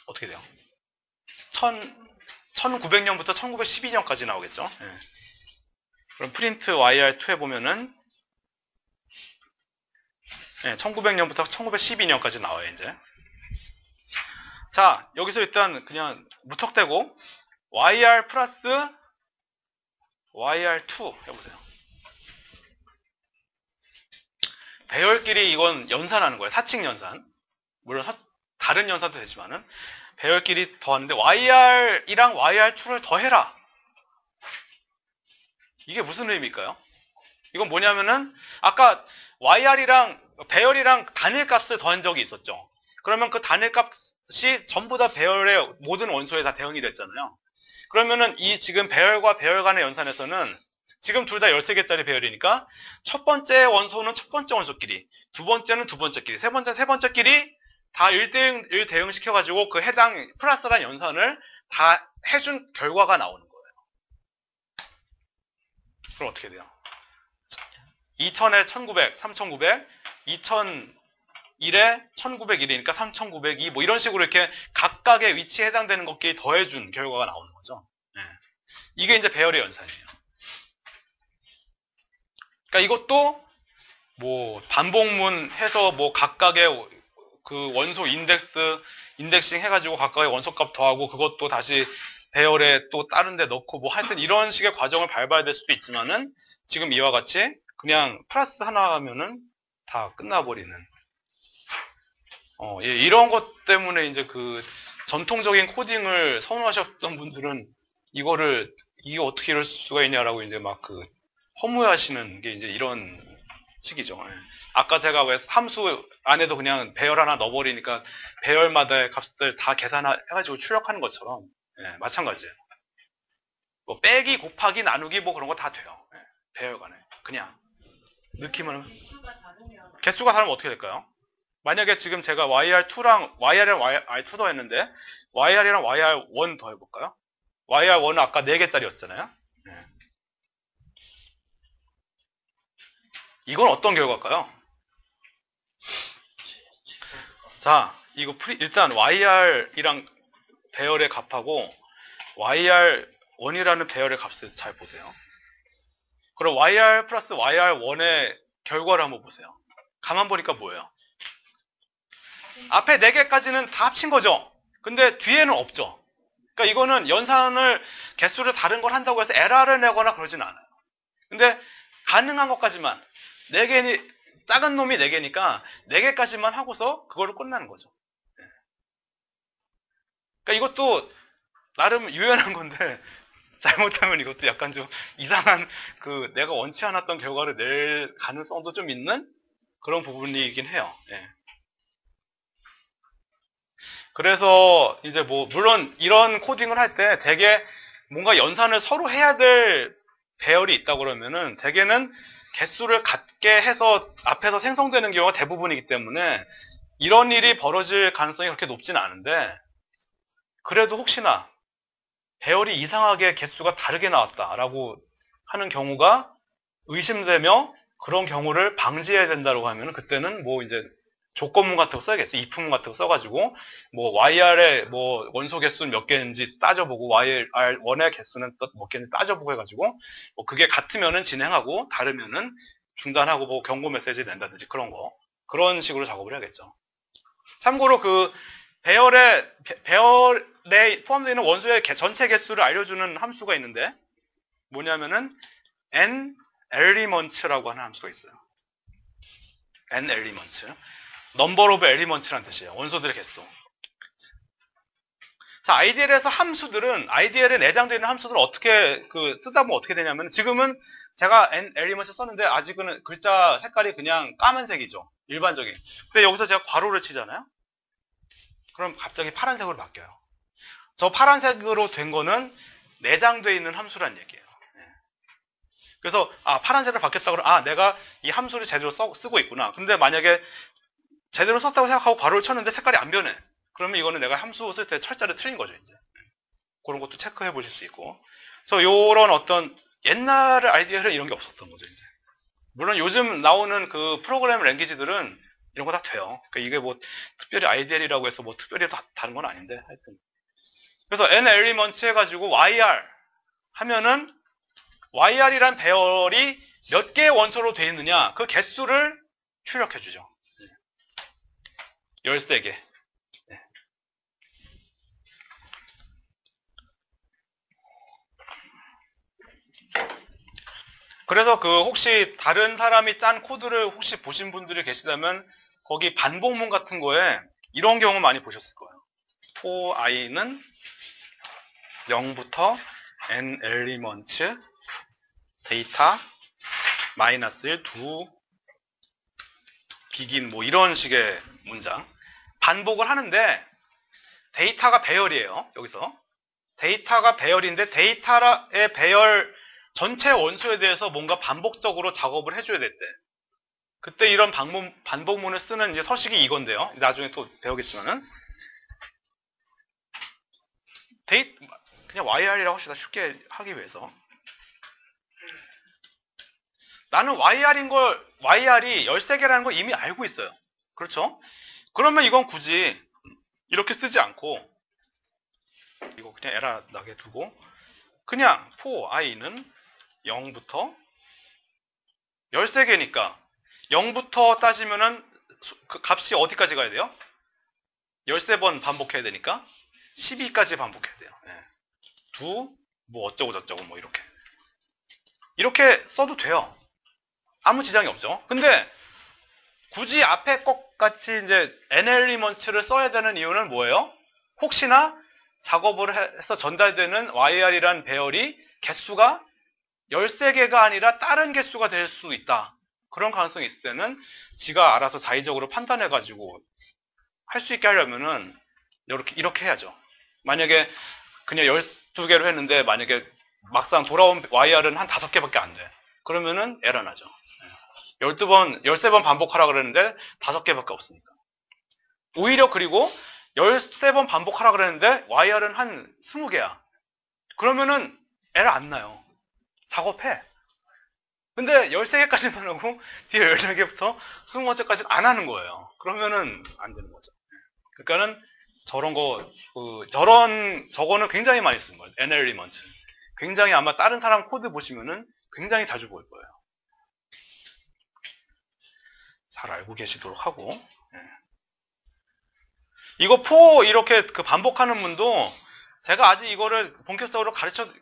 어떻게 돼요? 1900년부터 1912년까지 나오겠죠? 예. 그럼 프린트 YR2에 보면은 1900년부터 1912년까지 나와요, 이제. 자, 여기서 일단 그냥 무턱대고 YR 플러스 YR2 해보세요. 배열끼리 이건 연산하는 거예요. 사칙 연산. 물론 다른 연산도 되지만은 배열끼리 더하는데 YR이랑 YR2를 더해라. 이게 무슨 의미일까요? 이건 뭐냐면은 아까 YR이랑 배열이랑 단일값을 더한 적이 있었죠. 그러면 그 단일값이 전부 다 배열의 모든 원소에 다 대응이 됐잖아요. 그러면은 이 지금 배열과 배열 간의 연산에서는 지금 둘 다 13개짜리 배열이니까 첫 번째 원소는 첫 번째 원소끼리, 두 번째는 두 번째끼리, 세 번째끼리 다 1대1 대응 시켜가지고 그 해당 플러스란 연산을 다 해준 결과가 나오는 거예요. 그럼 어떻게 돼요? 2000에 1900, 3900, 2001에 1901이니까 3902 뭐 이런 식으로 이렇게 각각의 위치에 해당되는 것끼리 더해준 결과가 나오는 거죠. 네. 이게 이제 배열의 연산이에요. 그러니까 이것도 뭐 반복문 해서 뭐 각각의 그 원소 인덱싱 해가지고 각각의 원소값 더하고 그것도 다시 배열에 또 다른 데 넣고 뭐 하여튼 이런 식의 과정을 밟아야 될 수도 있지만은 지금 이와 같이 그냥 플러스 하나 하면은 다 끝나버리는 예, 이런 것 때문에 이제 그 전통적인 코딩을 선호하셨던 분들은 이게 어떻게 이럴 수가 있냐라고 이제 막 그 허무해하시는 게 이제 이런 식이죠. 예. 아까 제가 왜 함수 안에도 그냥 배열 하나 넣어버리니까 배열마다의 값들 다 계산해가지고 출력하는 것처럼 예, 마찬가지예요. 뭐 빼기, 곱하기, 나누기 뭐 그런 거 다 돼요. 예, 배열 간에 그냥 넣기만 하면. 개수가 다르면 어떻게 될까요? 만약에 지금 제가 YR2랑 YR이랑 YR2 더 했는데 YR이랑 YR1 더 해볼까요? YR1은 아까 4개짜리였잖아요. 네. 이건 어떤 결과일까요? 자, 이거 일단 YR이랑 배열의 값하고 YR1이라는 배열의 값을 잘 보세요. 그럼 YR 플러스 YR1의 결과를 한번 보세요. 가만 보니까 뭐예요? 앞에 4개까지는 다 합친 거죠. 근데 뒤에는 없죠. 그러니까 이거는 연산을 개수를 다른 걸 한다고 해서 에러를 내거나 그러진 않아요. 근데 가능한 것까지만 4개니 작은 놈이 4개니까 4개까지만 하고서 그거를 끝나는 거죠. 그러니까 이것도 나름 유연한 건데 잘못하면 이것도 약간 좀 이상한 내가 원치 않았던 결과를 낼 가능성도 좀 있는 그런 부분이긴 해요. 예. 그래서 이제 물론 이런 코딩을 할 때 되게 뭔가 연산을 서로 해야 될 배열이 있다 그러면은 대개는 개수를 같게 해서 앞에서 생성되는 경우가 대부분이기 때문에 이런 일이 벌어질 가능성이 그렇게 높지는 않은데 그래도 혹시나 배열이 이상하게 개수가 다르게 나왔다라고 하는 경우가 의심되며 그런 경우를 방지해야 된다고 하면 그때는 이제 조건문 같은 거 써야겠죠. if문 같은 거 써가지고 YR의 원소 개수는 몇 개인지 따져보고 YR1의 개수는 또 몇 개인지 따져보고 해가지고 그게 같으면은 진행하고 다르면은 중단하고 경고 메시지 낸다든지 그런 식으로 작업을 해야겠죠. 참고로 배열에 포함되어 있는 원소의 전체 개수를 알려주는 함수가 있는데 뭐냐면은 n elements라고 하는 함수가 있어요. n elements. number of elements라는 뜻이에요. 원소들의 개수. 자, IDL에서 IDL에 내장되어 있는 함수들은 어떻게, 쓰다 보면 어떻게 되냐면, 지금은 제가 n elements 썼는데, 아직은 글자 색깔이 그냥 까만색이죠. 일반적인. 근데 여기서 제가 괄호를 치잖아요? 그럼 갑자기 파란색으로 바뀌어요. 저 파란색으로 된 거는 내장되어 있는 함수란 얘기예요. 그래서, 파란색으로 바뀌었다 그러면, 내가 이 함수를 제대로 쓰고 있구나. 근데 만약에 제대로 썼다고 생각하고 괄호를 쳤는데 색깔이 안 변해. 그러면 이거는 내가 함수 쓸 때 철자를 틀린 거죠, 이제. 그런 것도 체크해 보실 수 있고. 그래서 요런 어떤 옛날 아이디어는 이런 게 없었던 거죠, 이제. 물론 요즘 나오는 프로그램 랭귀지들은 이런 거 다 돼요. 그러니까 이게 특별히 IDL이라고 해서 특별히 다른 건 아닌데, 하여튼. 그래서 n 엘리먼트 해가지고 YR 하면은 YR이란 배열이 몇 개의 원소로 되어 있느냐, 그 개수를 출력해 주죠. 13개. 그래서 혹시 다른 사람이 짠 코드를 혹시 보신 분들이 계시다면 거기 반복문 같은 거에 이런 경우 많이 보셨을 거예요. for i는 0부터 n 엘리먼트 데이터 마이너스 1 2 begin 이런 식의 문장 반복을 하는데 데이터가 배열이에요. 여기서 데이터가 배열인데 데이터의 배열 전체 원소에 대해서 뭔가 반복적으로 작업을 해줘야 될 때 그때 이런 반복문을 쓰는 이제 서식이 이건데요. 나중에 또 배우겠지만은 그냥 YR이라고 합시다. 쉽게 하기 위해서 나는 YR이 13개라는 걸 이미 알고 있어요. 그렇죠? 그러면 이건 굳이 이렇게 쓰지 않고 이거 그냥 에러 나게 두고 그냥 for i는 0부터 13개니까 0부터 따지면은 그 값이 어디까지 가야 돼요? 13번 반복해야 되니까 12까지 반복해야 돼요. 어쩌고 저쩌고 이렇게 써도 돼요. 아무 지장이 없죠. 근데 굳이 앞에 것 같이 이제 n 엘리먼트를 써야 되는 이유는 뭐예요? 혹시나 작업을 해서 전달되는 YR이란 배열이 개수가 13개가 아니라 다른 개수가 될 수 있다. 그런 가능성이 있을 때는 지가 알아서 자의적으로 판단해가지고 할 수 있게 하려면은 이렇게 해야죠. 만약에 그냥 12개로 했는데 만약에 막상 돌아온 YR은 한 5개밖에 안 돼. 그러면은 에러 나죠. 13번 반복하라 그랬는데 5개밖에 없으니까. 오히려 그리고 13번 반복하라 그랬는데 YR은 한 20개야. 그러면은 에러 안 나요. 작업해. 근데 13개까지만 하고 뒤에 14개부터 20번째까지는 안 하는 거예요. 그러면은 안 되는 거죠. 그러니까는 저런 거, 저거는 굉장히 많이 쓰는 거예요. NL리먼트. 굉장히 아마 다른 사람 코드 보시면은 굉장히 자주 보일 거예요. 잘 알고 계시도록 하고. 이거 이렇게 그 반복하는 문도 제가 아직 이거를 본격적으로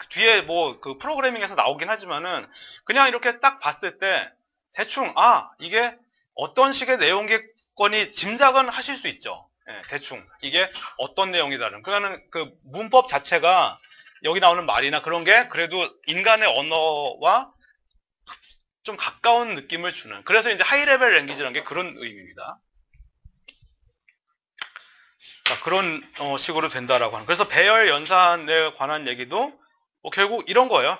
뒤에 뭐 그 프로그래밍에서 나오긴 하지만은 그냥 이렇게 딱 봤을 때 대충, 이게 어떤 식의 내용이겠거니 짐작은 하실 수 있죠. 대충. 이게 어떤 내용이다는. 그러니까는 그 문법 자체가 여기 나오는 말이나 그런 게 그래도 인간의 언어와 좀 가까운 느낌을 주는. 그래서 이제 하이레벨 랭귀지라는 게 그런 의미입니다. 자, 그런 식으로 된다라고 하는. 그래서 배열 연산에 관한 얘기도 뭐 결국 이런 거예요.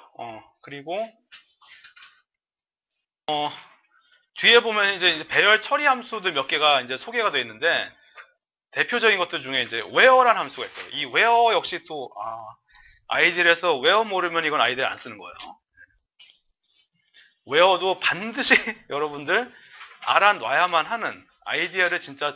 그리고 뒤에 보면 이제 배열 처리 함수들 몇 개가 이제 소개가 되어 있는데 대표적인 것들 중에 이제 where라는 함수가 있어요. 이 where 역시 또 아이들에서 where 모르면 이건 아이들 안 쓰는 거예요. where도 반드시 여러분들 알아놔야만 하는 아이디어를 진짜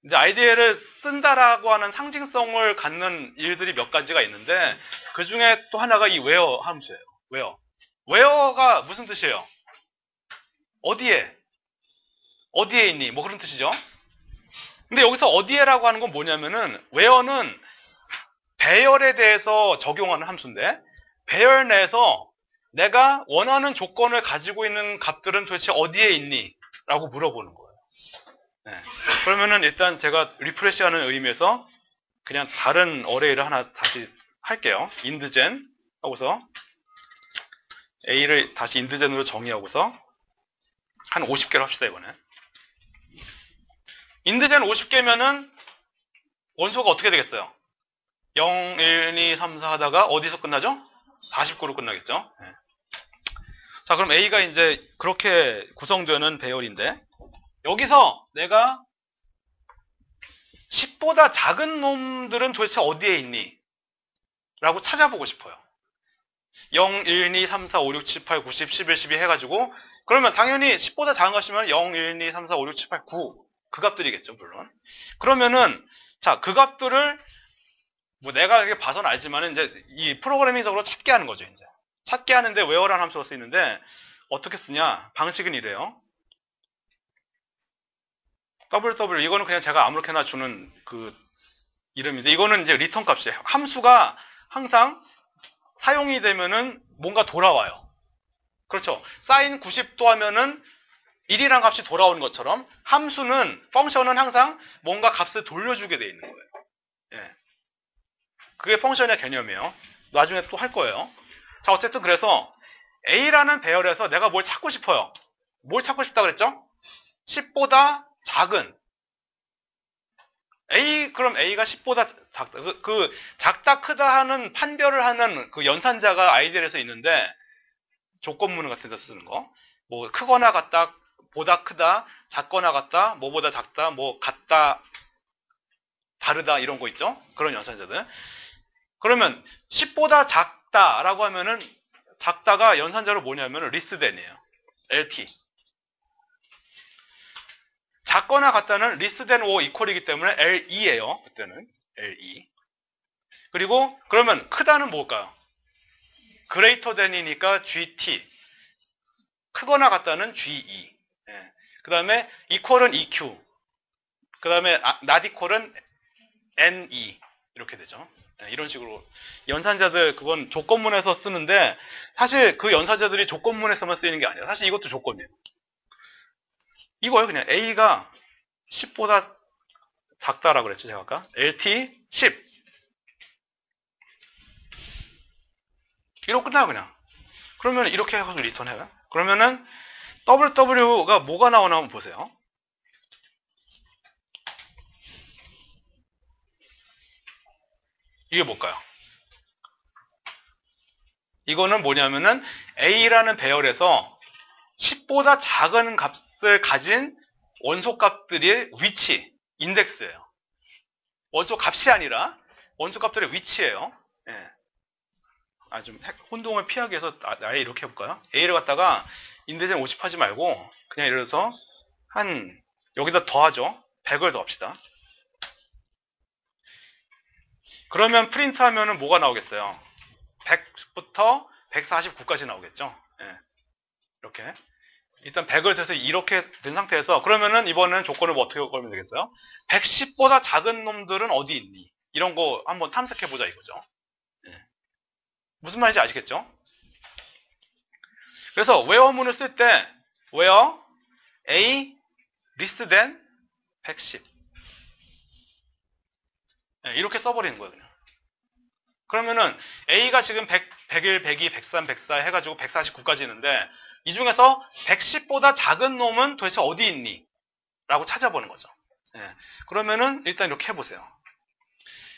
이제 아이디어를 쓴다라고 하는 상징성을 갖는 일들이 몇 가지가 있는데 그 중에 또 하나가 이 where 함수예요. where가 무슨 뜻이에요? 어디에 있니? 뭐 그런 뜻이죠. 근데 여기서 어디에라고 하는 건 뭐냐면은 where는 배열에 대해서 적용하는 함수인데 배열 내에서 내가 원하는 조건을 가지고 있는 값들은 도대체 어디에 있니? 라고 물어보는 거예요. 그러면은 일단 제가 리프레시하는 의미에서 그냥 다른 어레이를 하나 다시 할게요. 인드젠 하고서 A를 다시 인드젠으로 정의하고서 한 50개로 합시다 이번에. 인드젠 50개면은 원소가 어떻게 되겠어요? 0, 1, 2, 3, 4 하다가 어디서 끝나죠? 49로 끝나겠죠? 자, 그럼 A가 이제 그렇게 구성되는 배열인데 여기서 내가 10보다 작은 놈들은 도대체 어디에 있니? 라고 찾아보고 싶어요. 0, 1, 2, 3, 4, 5, 6, 7, 8, 9, 10, 11, 12 해가지고 그러면 당연히 10보다 작은 것이면 0, 1, 2, 3, 4, 5, 6, 7, 8, 9 그 값들이겠죠, 물론. 그러면은 자, 그 값들을 뭐 내가 이렇게 봐서는 알지만은 이제 이 프로그래밍적으로 찾게 하는 거죠, 이제. 찾게 하는데 where라는 함수가 쓰이는데 어떻게 쓰냐? 방식은 이래요. ww 이거는 그냥 제가 아무렇게나 주는 그 이름인데 이거는 이제 리턴 값이에요. 함수가 항상 사용이 되면은 뭔가 돌아와요. 그렇죠. sin 90도 하면은 1이란 값이 돌아오는 것처럼 함수는 펑션은 항상 뭔가 값을 돌려주게 돼 있는 거예요. 그게 펑션의 개념이에요. 나중에 또 할 거예요. 자, 어쨌든 그래서 A라는 배열에서 내가 뭘 찾고 싶어요. 뭘 찾고 싶다 그랬죠? 10보다 작은 그럼 A가 10보다 작다. 그 작다 크다 하는 판별을 하는 그 연산자가 아이들에서 있는데 조건문을 같은 데 쓰는 거. 뭐 크거나 같다, 보다 크다, 작거나 같다, 뭐보다 작다, 뭐 같다, 다르다 이런 거 있죠? 그런 연산자들. 그러면 10보다 작다라고 하면은 작다가 연산자로 뭐냐면은 리스된이에요. LT. 작거나 같다는 리스된 O 이퀄이기 때문에 LE예요. 그때는 LE. 그리고 그러면 크다는 뭘까요? greater than이니까 GT. 크거나 같다는 GE. 그 다음에 equal은 EQ. 그 다음에 not equal은 NE. 이렇게 되죠. 이런 식으로 연산자들 그건 조건문에서 쓰는데 사실 그 연산자들이 조건문에서만 쓰이는 게 아니라 사실 이것도 조건이에요. 이거요. 그냥 A가 10보다 작다라고 그랬죠. 제가 아까 LT 10 이러고 끝나요. 그냥. 그러면 이렇게 해서 리턴해요. 그러면은 WW가 뭐가 나오나 한번 보세요. 이게 뭘까요? 이거는 뭐냐면은 A라는 배열에서 10보다 작은 값을 가진 원소값들의 위치, 인덱스예요. 원소 값이 아니라 원소 값들의 위치예요. 예. 좀 혼동을 피하기 위해서 아예 이렇게 해볼까요? A를 갖다가 인대제는 50 하지 말고 그냥 예를 들어서 여기다 더하죠. 100을 더합시다. 그러면 프린트 하면은 뭐가 나오겠어요? 100부터 149까지 나오겠죠. 예. 이렇게 일단 100을 대서 이렇게 된 상태에서 그러면은 이번에는 조건을 뭐 어떻게 걸면 되겠어요? 110보다 작은 놈들은 어디 있니? 이런 거 한번 탐색해보자 이거죠. 예. 무슨 말인지 아시겠죠? 그래서 where문을 쓸 때 where a less than 110 이렇게 써버리는 거예요. 그냥. 그러면은 a가 지금 100, 101, 102, 103, 104 해가지고 149까지 있는데 이 중에서 110보다 작은 놈은 도대체 어디 있니? 라고 찾아보는 거죠. 그러면은 일단 이렇게 해보세요.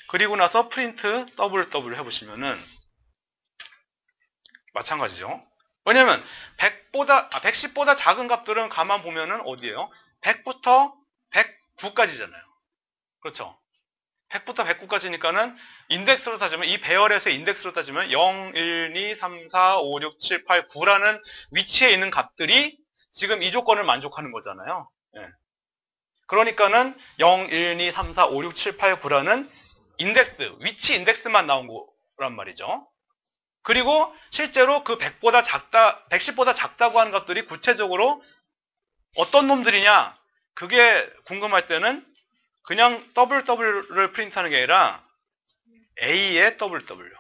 그리고 나서 프린트 WW 해보시면은 마찬가지죠. 왜냐면 110보다 작은 값들은 가만 보면은 어디예요? 100부터 109까지잖아요. 그렇죠? 100부터 109까지니까는 인덱스로 따지면 이 배열에서의 인덱스로 따지면 0, 1, 2, 3, 4, 5, 6, 7, 8, 9라는 위치에 있는 값들이 지금 이 조건을 만족하는 거잖아요. 예. 그러니까는 0, 1, 2, 3, 4, 5, 6, 7, 8, 9라는 인덱스, 위치 인덱스만 나온 거란 말이죠. 그리고 실제로 그 110보다 작다고 하는 것들이 구체적으로 어떤 놈들이냐? 그게 궁금할 때는 그냥 WW를 프린트하는 게 아니라 A의 WW.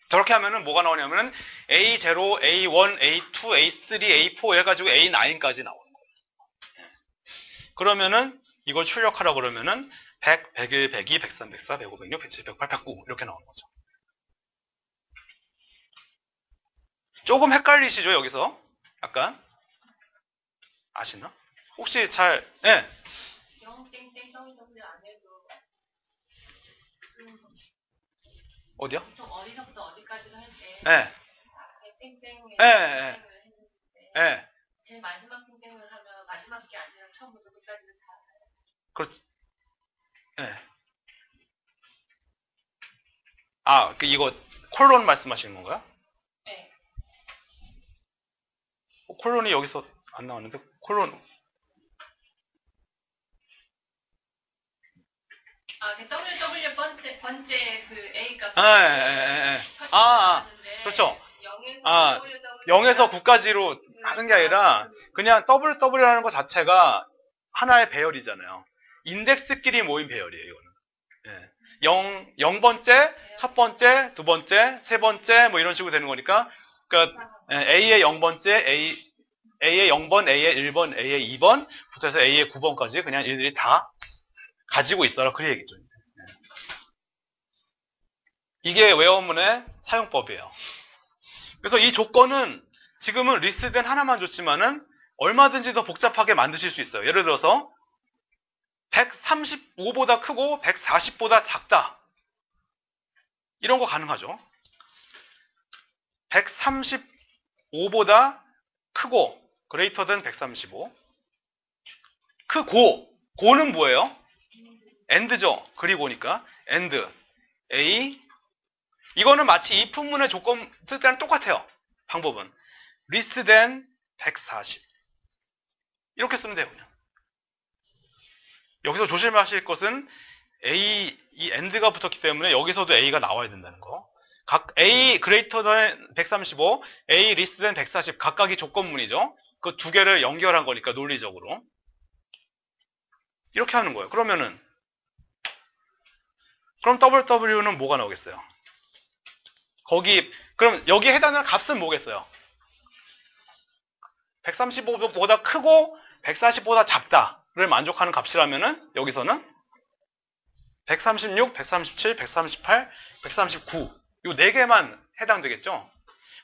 저렇게 하면은 뭐가 나오냐면은 A0, A1, A2, A3, A4 해가지고 A9까지 나오는 거예요. 그러면은 이걸 출력하라 그러면은 100, 101, 102, 103, 104, 105, 106, 107, 108, 109 이렇게 나오는 거죠. 조금 헷갈리시죠 여기서? 약간 아시나? 혹시 잘 예. 어디요? 어디서부터 어디까지를 할 때 예. 예. 제일 마지막 땡땡을 하면 마지막 게 아니라 처음부터 끝까지는 다 그렇지. 예. 아, 이거 콜론 말씀하시는 건가요? 네. 콜론이 여기서 안 나왔는데 콜론. 그 WW 번째 그 A 값. 그렇죠. 0에서 9까지로 하는 게 아니라 그냥 WW라는 것 자체가 하나의 배열이잖아요. 인덱스끼리 모인 배열이에요, 이거는. 예. 0번째, 첫 번째, 두 번째, 세 번째, 뭐 이런 식으로 되는 거니까, 그러니까 A의 0번째, A의 0번, A의 1번, A의 2번, 부터 해서 A의 9번까지 그냥 얘들이 다 가지고 있어라. 그 얘기죠. 이게 웨어문의 사용법이에요. 그래서 이 조건은 지금은 리스트된 하나만 줬지만은 얼마든지 더 복잡하게 만드실 수 있어요. 예를 들어서 135보다 크고 140보다 작다. 이런 거 가능하죠. 135보다 크고 greater than 135. 고는 뭐예요? and죠. 그리 보니까 and A. 이거는 마치 이 품문의 조건 쓸 때랑 똑같아요. 방법은 less than 140 이렇게 쓰면 돼요. 그냥. 여기서 조심하실 것은 이 and가 붙었기 때문에 여기서도 A가 나와야 된다는 거. 각 A greater than 135, A less than 140 각각이 조건문이죠. 그 두 개를 연결한 거니까 논리적으로 이렇게 하는 거예요. 그럼 WW는 뭐가 나오겠어요? 그럼 여기에 해당하는 값은 뭐겠어요? 135보다 크고 140보다 작다를 만족하는 값이라면은 여기서는 136, 137, 138, 139 이 4개만 해당되겠죠?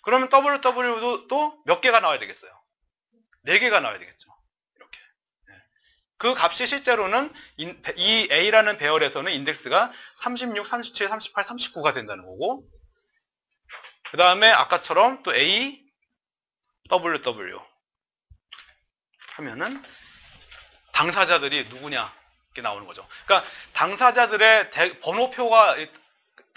그러면 WW도 또 몇 개가 나와야 되겠어요? 4개가 나와야 되겠죠. 이렇게. 그 값이 실제로는 이 A라는 배열에서는 인덱스가 36, 37, 38, 39가 된다는 거고 그 다음에 아까처럼 또 A, WW 하면은 당사자들이 누구냐 이렇게 나오는 거죠. 그러니까 당사자들의 번호표가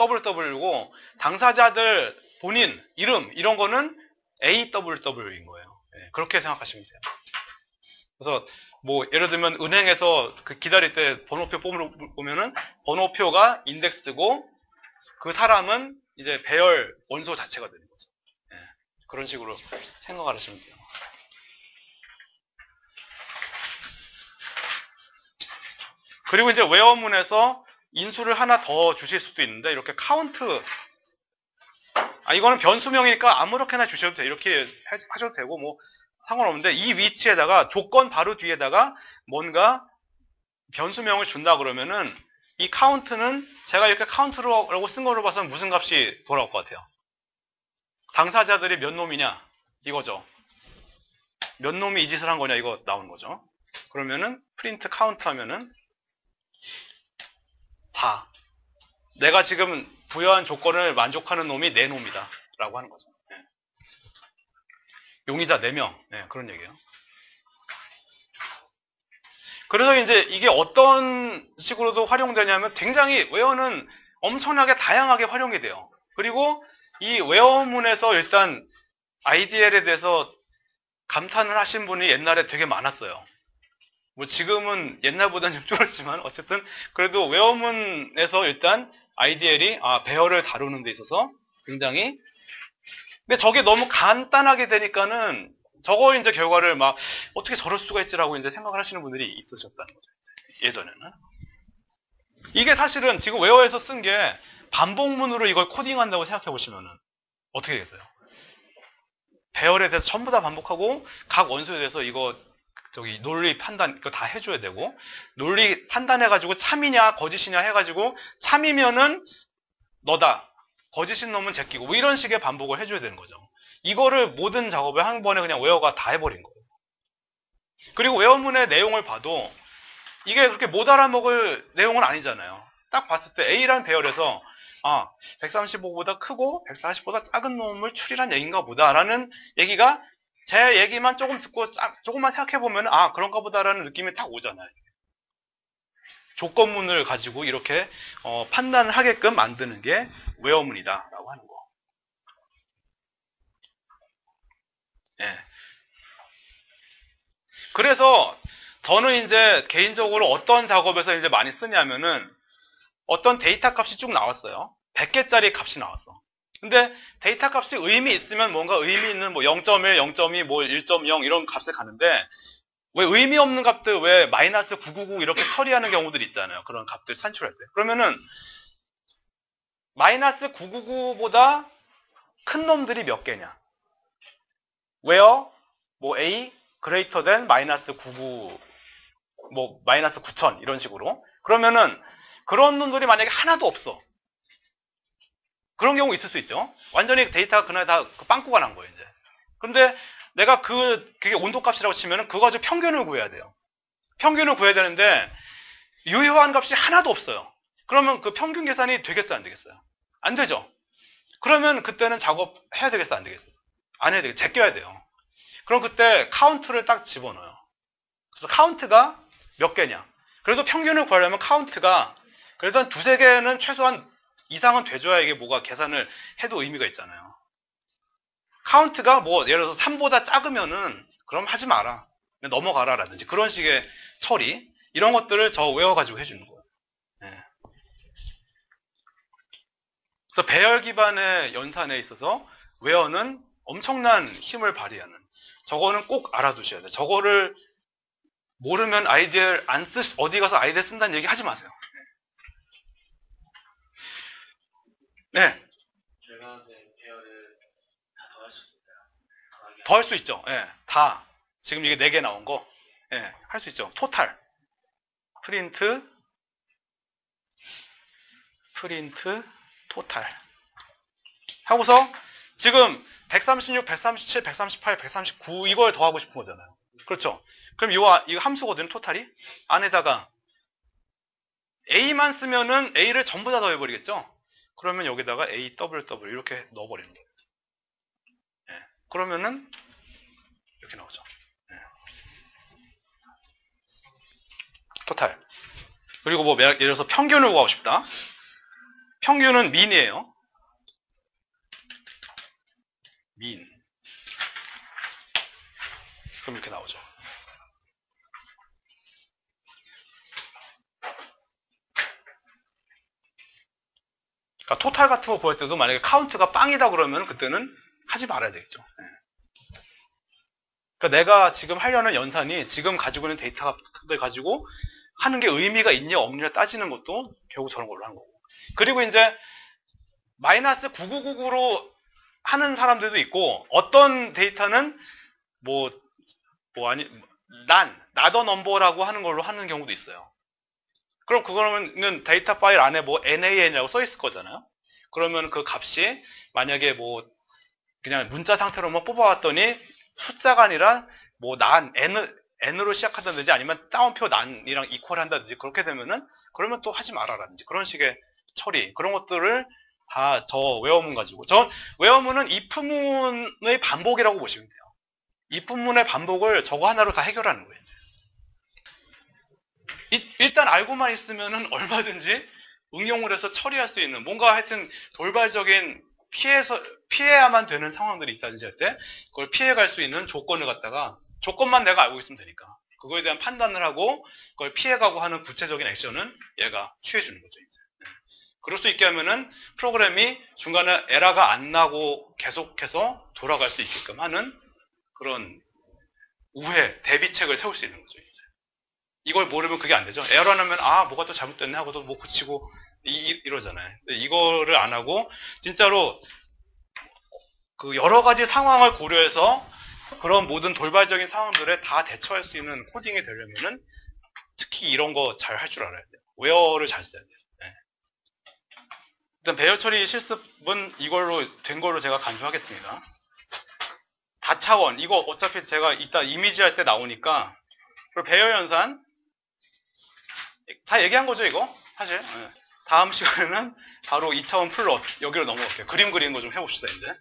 WW고 당사자들 본인 이름 이런 거는 AWW인 거예요. 네, 그렇게 생각하시면 돼요. 그래서 뭐 예를 들면 은행에서 그 기다릴 때 번호표 보면은 번호표가 인덱스고 그 사람은 이제 배열 원소 자체가 되는 거죠. 네, 그런 식으로 생각을 하시면 돼요. 그리고 이제 웨어문에서 인수를 하나 더 주실 수도 있는데 이렇게 카운트 이거는 변수명이니까 아무렇게나 주셔도 돼요. 이렇게 하셔도 되고 뭐 상관없는데 이 위치에다가 조건 바로 뒤에다가 뭔가 변수명을 준다 그러면은 이 카운트는 제가 이렇게 카운트라고 쓴 걸로 봐서는 무슨 값이 돌아올 것 같아요? 당사자들이 몇 놈이냐 이거죠. 몇 놈이 이 짓을 한 거냐 이거 나오는 거죠. 그러면은 프린트 카운트 하면은 4. 내가 지금 부여한 조건을 만족하는 놈이 4놈이다 라고 하는 거죠. 네. 용의자 4명 네, 그런 얘기예요. 그래서 이제 이게 어떤 식으로도 활용되냐면 굉장히 웨어는 엄청나게 다양하게 활용이 돼요. 그리고 이 웨어문에서 일단 IDL에 대해서 감탄을 하신 분이 옛날에 되게 많았어요. 뭐 지금은 옛날보다는 좀 줄었지만 어쨌든 그래도 웨어문에서 일단 IDL이 배열을 다루는 데 있어서 굉장히 근데 저게 너무 간단하게 되니까는 저거 이제 결과를 막 어떻게 저럴 수가 있지라고 이제 생각을 하시는 분들이 있으셨다는 거죠. 예전에는. 이게 사실은 지금 웨어에서 쓴 게 반복문으로 이걸 코딩한다고 생각해 보시면은 어떻게 되겠어요? 배열에 대해서 전부 다 반복하고 각 원소에 대해서 이거 논리 판단 이거 다 해줘야 되고 논리 판단해가지고 참이냐 거짓이냐 해가지고 참이면은 너다 거짓인 놈은 제끼고 뭐 이런 식의 반복을 해줘야 되는 거죠. 이거를 모든 작업을 한 번에 그냥 웨어가 다 해버린 거예요. 그리고 웨어문의 내용을 봐도 이게 그렇게 못 알아먹을 내용은 아니잖아요. 딱 봤을 때 A라는 배열에서 135보다 크고 140보다 작은 놈을 추리란 얘기인가 보다라는 얘기가 제 얘기만 조금 듣고 조금만 생각해보면 그런가 보다라는 느낌이 딱 오잖아요. 조건문을 가지고 이렇게 판단을 하게끔 만드는 게 웨어문이다 라고 하는 거. 예. 그래서 저는 이제 개인적으로 어떤 작업에서 이제 많이 쓰냐면은 어떤 데이터 값이 쭉 나왔어요. 100개짜리 값이 나왔어. 근데 데이터 값이 의미 있으면 뭔가 의미 있는 뭐 0.1, 0.2, 뭐 1.0 이런 값에 가는데 왜 의미 없는 값들 왜 마이너스 999 이렇게 처리하는 경우들이 있잖아요. 그런 값들 산출할 때. 그러면은 마이너스 999보다 큰 놈들이 몇 개냐? where 뭐 a greater than 마이너스 99 뭐 마이너스 9000 이런 식으로. 그러면은 그런 놈들이 만약에 하나도 없어. 그런 경우 있을 수 있죠. 완전히 데이터가 그날 다 빵꾸가 난 거예요, 이제. 근데 내가 그게 온도값이라고 치면은 그거 가지고 평균을 구해야 돼요. 평균을 구해야 되는데 유효한 값이 하나도 없어요. 그러면 그 평균 계산이 되겠어요, 안 되겠어요? 안 되죠. 그러면 그때는 작업해야 되겠어요, 안 되겠어요? 안 해야 되겠어요. 제껴야 돼요. 그럼 그때 카운트를 딱 집어넣어요. 그래서 카운트가 몇 개냐? 그래도 평균을 구하려면 카운트가 그래도 한 2~3개는 최소한 이상은 돼줘야 이게 뭐가 계산을 해도 의미가 있잖아요. 카운트가 뭐 예를 들어서 3보다 작으면은 그럼 하지 마라. 넘어가라 라든지 그런 식의 처리 이런 것들을 저 외워가지고 해주는 거예요. 네. 그래서 배열 기반의 연산에 있어서 웨어는 엄청난 힘을 발휘하는 저거는 꼭 알아두셔야 돼요. 저거를 모르면 아이디어를 어디 가서 아이디어 쓴다는 얘기 하지 마세요. 네. 제가 배열을 다 더할 수 있어요. 더 할 수 있죠. 예. 다. 지금 이게 4개 나온 거. 예. 할 수 있죠. 토탈. 프린트, 토탈. 하고서 지금 136, 137, 138, 139 이걸 더하고 싶은 거잖아요. 그렇죠. 그럼 이거 함수거든요. 토탈이. 안에다가 A만 쓰면은 A를 전부 다 더해버리겠죠. 그러면 여기다가 AWW 이렇게 넣어버리는 거예요. 예. 그러면은 이렇게 나오죠. 예. 토탈. 그리고 뭐 예를 들어서 평균을 구하고 싶다. 평균은 민이에요. 민. 그럼 이렇게 나오죠. 그러니까 토탈 같은 거 구할 때도 만약에 카운트가 빵이다 그러면 그때는 하지 말아야 되겠죠. 네. 그러니까 내가 지금 하려는 연산이 지금 가지고 있는 데이터를 가지고 하는 게 의미가 있냐 없냐 따지는 것도 결국 저런 걸로 하는 거고. 그리고 이제 마이너스 9999로 하는 사람들도 있고, 어떤 데이터는 나더 넘버라고 하는 걸로 하는 경우도 있어요. 그럼 그거는 데이터 파일 안에 뭐 NAN이라고 써 있을 거잖아요. 그러면 그 값이 만약에 뭐 그냥 문자 상태로만 뽑아왔더니 숫자가 아니라 뭐 n으로 시작한다든지 아니면 따옴표 난이랑 이퀄 한다든지 그렇게 되면은 그러면 또 하지 말아라든지 그런 식의 처리, 그런 것들을 다 저 웨어문 가지고, 저 웨어문은 if문의 반복이라고 보시면 돼요. if문의 반복을 저거 하나로 다 해결하는 거예요. 일단 알고만 있으면은 얼마든지 응용을 해서 처리할 수 있는, 뭔가 하여튼 돌발적인 피해야만 되는 상황들이 있다든지 할 때 그걸 피해갈 수 있는 조건을 갖다가, 조건만 내가 알고 있으면 되니까 그거에 대한 판단을 하고 그걸 피해가고 하는 구체적인 액션은 얘가 취해주는 거죠. 이제. 그럴 수 있게 하면은 프로그램이 중간에 에러가 안 나고 계속해서 돌아갈 수 있게끔 하는 그런 우회, 대비책을 세울 수 있는 거죠. 이제. 이걸 모르면 그게 안 되죠. 에러 나면 뭐가 또 잘못됐네 하고도 뭐 고치고 이러잖아요. 근데 이거를 안 하고 진짜로 그 여러 가지 상황을 고려해서 그런 모든 돌발적인 상황들에 다 대처할 수 있는 코딩이 되려면은 특히 이런 거 잘 할 줄 알아야 돼요. 웨어를 잘 써야 돼요. 네. 일단 배열 처리 실습은 이걸로 된 걸로 제가 간주하겠습니다. 다차원, 이거 어차피 제가 이따 이미지 할 때 나오니까, 그리고 배열 연산 다 얘기한 거죠, 이거? 사실. 네. 다음 시간에는 바로 2차원 플롯 여기로 넘어갈게요. 그림 그리는 거 좀 해봅시다, 이제.